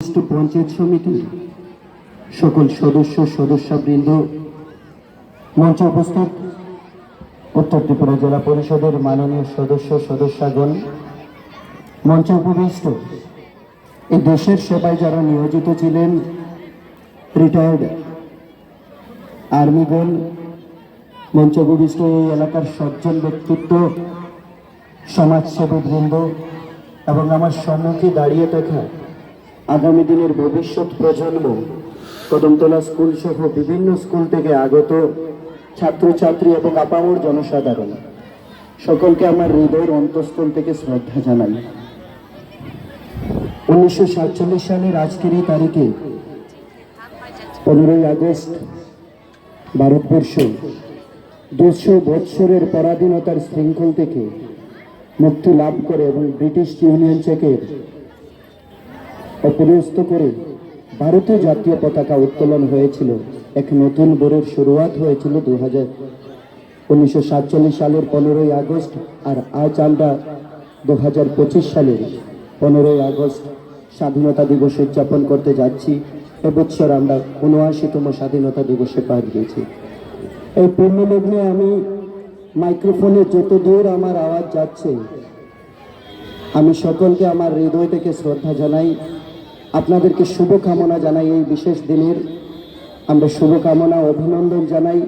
পঞ্চায়েত সমিতি সকল সদস্যবৃন্দ, মঞ্চে উপস্থিত উত্তর ত্রিপুরা জেলা পরিষদের মাননীয় সদস্যগণ, মঞ্চে উপবিষ্ট এই দেশের সেবায় যারা নিয়োজিত ছিলেন, রিটায়ার্ড আর্মিগণ, মঞ্চে উপবিষ্ট এই এলাকার সজ্জন ব্যক্তিত্ব, সমাজসেবীবৃন্দ এবং আমার সম্মুখে দাঁড়িয়ে থাকা আগামী দিনের ভবিষ্যৎ প্রজন্ম, কদমতলা স্কুল সহ বিভিন্ন স্কুল থেকে আগত ছাত্রছাত্রী এবং আপামর জনসাধারণ, সকলকে আমার হৃদয়ের অন্তঃস্থল থেকে শ্রদ্ধা জানাই। 1947 সালের আজকের এই তারিখে 15ই আগস্ট ভারতবর্ষ 200 বৎসরের পরাধীনতার শৃঙ্খল থেকে মুক্তি লাভ করে এবং ব্রিটিশ ইউনিয়ন চেকের অপদস্থ করে ভারতীয় জাতীয় পতাকা উত্তোলন হয়েছিল। এক নতুন ভোরের শুরুয়াত হয়েছিল 1947 সালের 15ই আগস্ট। আর আজ আমরা 2025 সালের 15ই আগস্ট স্বাধীনতা দিবস উদযাপন করতে যাচ্ছি। এবছর আমরা 79তম স্বাধীনতা দিবসে পা দিয়েছি। এই পূর্ণলগ্নে আমি মাইক্রোফোনে যত দূর আমার আওয়াজ যাচ্ছে, আমি সকলকে আমার হৃদয় থেকে শ্রদ্ধা জানাই, আপনাদেরকে শুভকামনা জানাই। এই বিশেষ দিনের আমরা শুভকামনা অভিনন্দন জানাই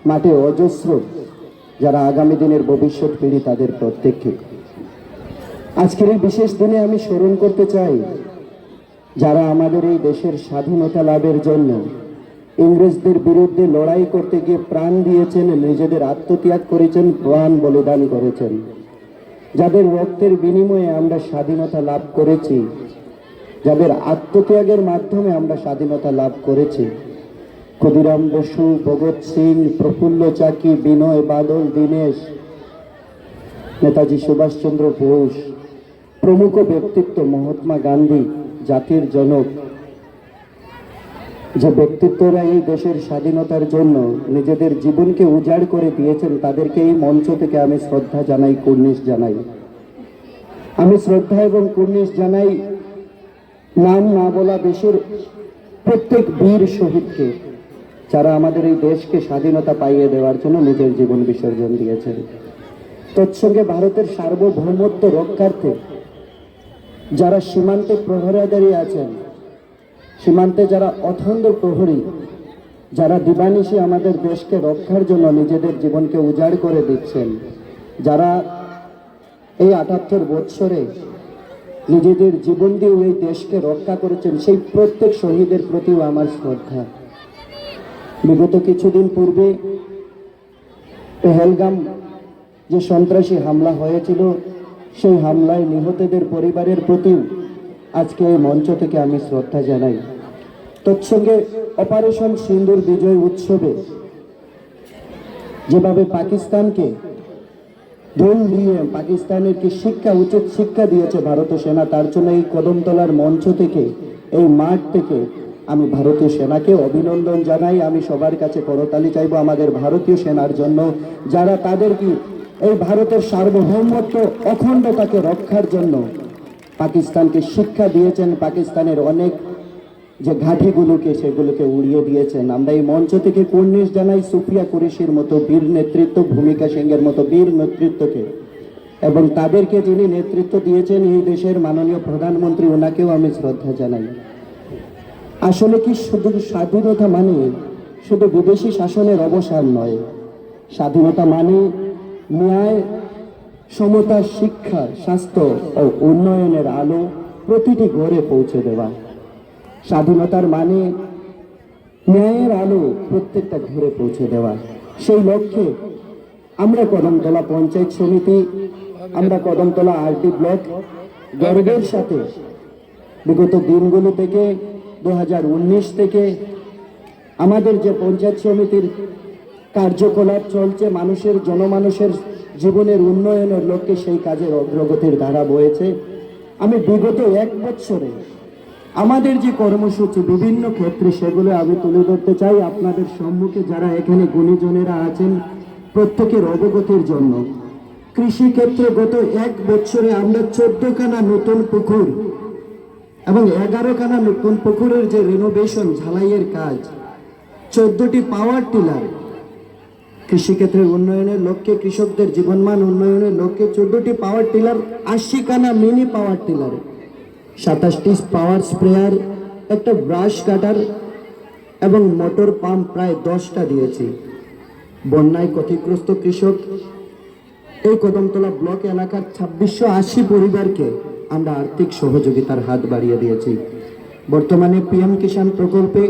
মাঠে অজস্র যারা আগামী দিনের ভবিষ্যৎ পিঢ়ি, তাদের প্রত্যেককে। আজকের এই বিশেষ দিনে আমি স্মরণ করতে চাই যারা আমাদের এই দেশের স্বাধীনতা লাভের জন্য ইংরেজদের বিরুদ্ধে লড়াই করতে গিয়ে প্রাণ দিয়েছেন, নিজেদের আত্মত্যাগ করেছেন, প্রাণ বলিদান করেছেন, যাদের রক্তের বিনিময়ে আমরা স্বাধীনতা লাভ করেছি, যাদের আত্মত্যাগের মাধ্যমে আমরা স্বাধীনতা লাভ করেছি। ক্ষুদিরাম বসু, ভগৎ সিং, প্রফুল্ল চাকি, বিনয় বাদল, দীনেশ, নেতাজি সুভাষচন্দ্র বোস প্রমুখ ব্যক্তিত্ব, মহাত্মা গান্ধী, জাতির জনক, যে ব্যক্তিত্বরা এই দেশের স্বাধীনতার জন্য নিজেদের জীবনকে উজাড় করে দিয়েছেন, তাদেরকে এই মঞ্চ থেকে আমি শ্রদ্ধা জানাই, কুর্নিশ জানাই। আমি শ্রদ্ধা এবং কুর্নিশ জানাই নাম না বলা দেশের প্রত্যেক বীর শহীদকে, যারা আমাদের এই দেশকে স্বাধীনতা পাইয়ে দেওয়ার জন্য নিজের জীবন বিসর্জন দিয়েছেন। তৎসঙ্গে ভারতের সার্বভৌমত্ব রক্ষার্থে যারা সীমান্তে প্রহরাদারি আছেন, সীমান্তে যারা অথন্দ প্রহরী, যারা দিবানিশি আমাদের দেশকে রক্ষার জন্য নিজেদের জীবনকে উজাড় করে দিচ্ছেন, যারা এই 78 বৎসরে নিজেদের জীবন দিয়ে এই দেশকে রক্ষা করেছেন, সেই প্রত্যেক শহীদের প্রতিও আমার শ্রদ্ধা। বিগত কিছুদিন পূর্বে পেহেলগাম যে সন্ত্রাসী হামলা হয়েছিল, সেই হামলায় নিহতদের পরিবারের প্রতি আজকে এই মঞ্চ থেকে আমি শ্রদ্ধা জানাই। তৎসঙ্গে অপারেশন সিন্দুর বিজয় উৎসবে যেভাবে পাকিস্তানকে দোল দিয়ে পাকিস্তানের কি শিক্ষা, উচিত শিক্ষা দিয়েছে ভারতীয় সেনা, তার জন্য এই কদমতলার মঞ্চ থেকে, এই মাঠ থেকে আমি ভারতীয় সেনাকে অভিনন্দন জানাই। আমি সবার কাছে করতালি চাইব আমাদের ভারতীয় সেনার জন্য, যারা তাদের কি এই ভারতের সার্বভৌমত্ব অখণ্ডতাকে রক্ষার জন্য পাকিস্তানকে শিক্ষা দিয়েছেন, পাকিস্তানের অনেক যে ঘাঁটিগুলোকে সেগুলোকে উড়িয়ে দিয়েছেন। আমরা এই মঞ্চ থেকে কুর্নিশ জানাই সুফিয়া কুরেশির মতো বীর নেতৃত্ব, ভূমিকা সিংহের মতো বীর নেতৃত্বকে, এবং তাদেরকে যিনি নেতৃত্ব দিয়েছেন এই দেশের মাননীয় প্রধানমন্ত্রী, ওনাকেও আমি শ্রদ্ধা জানাই। আসলে কি শুধু স্বাধীনতা মানে শুধু বিদেশি শাসনের অবসান নয়, স্বাধীনতা মানে ন্যায়, সমতা, শিক্ষা, স্বাস্থ্য ও উন্নয়নের আলো প্রতিটি ঘরে পৌঁছে দেওয়া। স্বাধীনতার মানে ন্যায়ের আলো প্রত্যেকটা ঘরে পৌঁছে দেওয়া। সেই লক্ষ্যে আমরা কদমতলা পঞ্চায়েত সমিতি, আমরা কদমতলা আরটি ব্লক গর্বের সাথে বিগত দিনগুলো থেকে 2019 থেকে আমাদের যে পঞ্চায়েত সমিতির কার্যকলাপ চলছে, মানুষের জনমানুষের জীবনের উন্নয়নের লক্ষ্যে সেই কাজের অগ্রগতির ধারা বয়েছে। আমি বিগত 1 বছরে আমাদের যে কর্মসূচি বিভিন্ন ক্ষেত্রে, সেগুলো আমি তুলে ধরতে চাই আপনাদের সম্মুখে, যারা এখানে গুণীজনেরা আছেন প্রত্যেকের অবগতির জন্য। কৃষি ক্ষেত্রে গত 1 বছরে আমরা 14খানা নতুন পুকুর এবং 11খানা নতুন পুকুরের যে রিনোভেশন ঝালাইয়ের কাজ, 14টি পাওয়ার টিলার, কৃষিক্ষেত্রের উন্নয়নের লক্ষ্যে, কৃষকদের জীবনমান উন্নয়নের লক্ষ্যে 14টি পাওয়ার টিলার, 80খানা মিনি পাওয়ার টিলার, 27টি পাওয়ার স্প্রেয়ার, একটা ব্রাশ কাটার এবং মোটর পাম্প প্রায় 10টা দিয়েছি। বন্যায় ক্ষতিগ্রস্ত কৃষক এই কদমতলা ব্লক এলাকার 2680 পরিবারকে আমরা আর্থিক সহযোগিতার হাত বাড়িয়ে দিয়েছি। বর্তমানে পিএম কিষাণ প্রকল্পে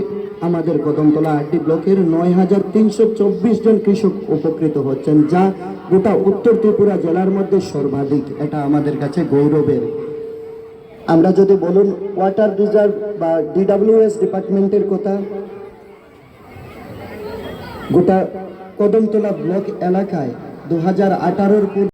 আমাদের কদমতলা আরটি ব্লকের 9324 জন কৃষক উপকৃত হচ্ছেন, যা গোটা উত্তর ত্রিপুরা জেলার মধ্যে সর্বাধিক। এটা আমাদের কাছে গৌরবের। আমরা যদি বলুন ওয়াটার রিজার্ভ বা ডিডব্লিউএস ডিপার্টমেন্টের কথা, গোটা কদমতলা ব্লক এলাকায় 2018-র